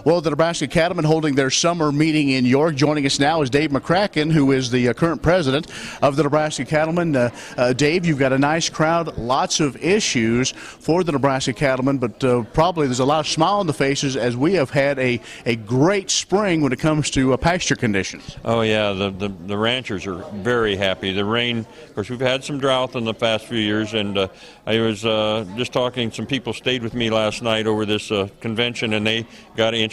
Well, the Nebraska Cattlemen holding their summer meeting in York. Joining us now is Dave McCracken, who is the current president of the Nebraska Cattlemen. Dave, you've got a nice crowd, lots of issues for the Nebraska Cattlemen, but probably there's a lot of smile on the faces as we have had a great spring when it comes to pasture conditions. Oh yeah, the ranchers are very happy. The rain, of course, we've had some drought in the past few years, and I was just talking, some people stayed with me last night over this convention, and they got 1.5 inches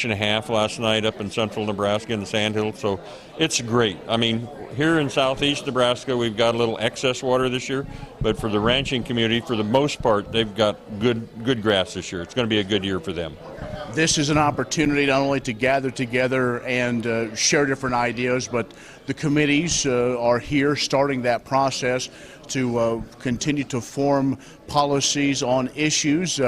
last night up in central Nebraska in the Sandhills, so it's great. I mean, here in southeast Nebraska, we've got a little excess water this year, but for the ranching community, for the most part, they've got good grass this year. It's going to be a good year for them. This is an opportunity not only to gather together and share different ideas, but the committees are here starting that process to continue to form policies on issues.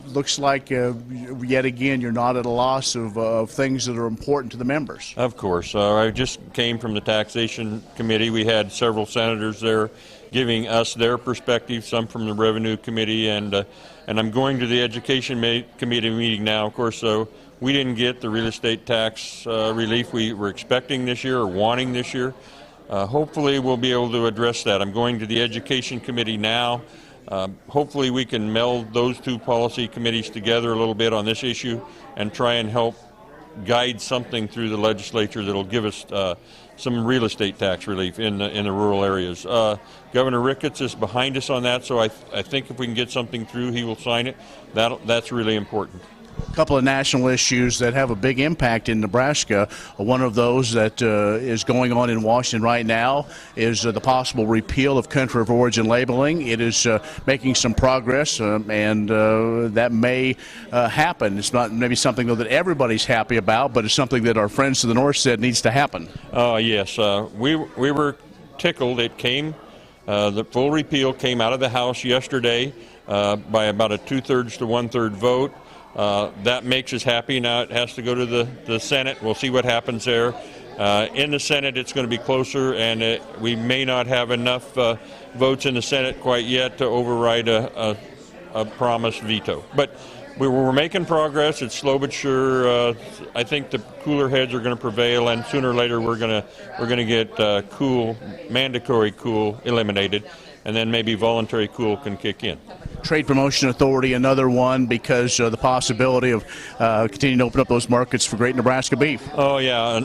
Looks like yet again you're not at a loss of things that are important to the members. Of course. I just came from the taxation committee. We had several senators there giving us their perspective, some from the revenue committee, and I'm going to the education committee meeting now. Of course, we didn't get the real estate tax relief we were expecting this year or wanting this year. Hopefully we'll be able to address that. I'm going to the education committee now. Hopefully we can meld those two policy committees together a little bit on this issue and try and help guide something through the legislature that'll give us some real estate tax relief in the rural areas. Governor Ricketts is behind us on that, so I think if we can get something through, he will sign it. That's really important. A couple of national issues that have a big impact in Nebraska. One of those that is going on in Washington right now is the possible repeal of country of origin labeling. It is making some progress, and that may happen. It's not maybe something though that everybody's happy about, but it's something that our friends to the north said needs to happen. Yes, we were tickled. It came, the full repeal came out of the House yesterday by about a 2/3 to 1/3 vote. That makes us happy. Now it has to go to the Senate. We'll see what happens there. In the Senate, it's going to be closer, and we may not have enough votes in the Senate quite yet to override a promised veto. But we're making progress. It's slow but sure. I think the cooler heads are going to prevail, and sooner or later we're going to get mandatory cool eliminated, and then maybe voluntary cool can kick in. Trade Promotion Authority, another one, because the possibility of continuing to open up those markets for great Nebraska beef. Oh yeah,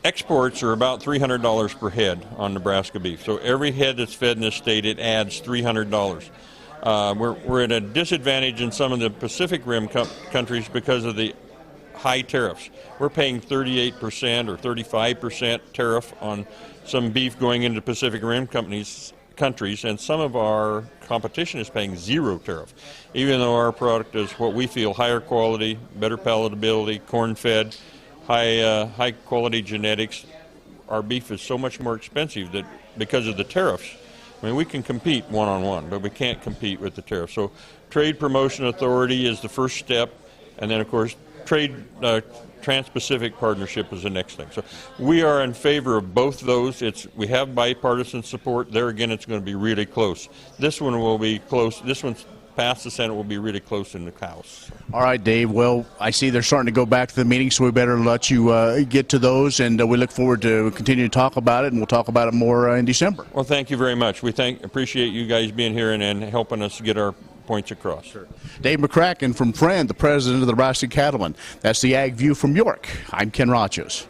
exports are about $300 per head on Nebraska beef. So every head that's fed in this state, it adds $300. We're at a disadvantage in some of the Pacific Rim countries because of the high tariffs. We're paying 38% or 35% tariff on some beef going into Pacific Rim countries, and some of our competition is paying 0 tariff, even though our product is what we feel higher quality, better palatability, corn-fed, high quality genetics. Our beef is so much more expensive that because of the tariffs. I mean, we can compete one-on-one, but we can't compete with the tariffs. So Trade Promotion Authority is the first step, and then of course Trans-Pacific Partnership is the next thing. So we are in favor of both those. We have bipartisan support. There again, it's going to be really close. This one will be close. This one's past the Senate, will be really close in the House. All right, Dave. Well, I see they're starting to go back to the meeting, so we better let you get to those, and we look forward to continuing to talk about it, and we'll talk about it more in December. Well, thank you very much. We appreciate you guys being here and helping us get our points across. Sure. Dave McCracken from Friend, the president of the Nebraska Cattlemen. That's the Ag View from York. I'm Ken Rogers.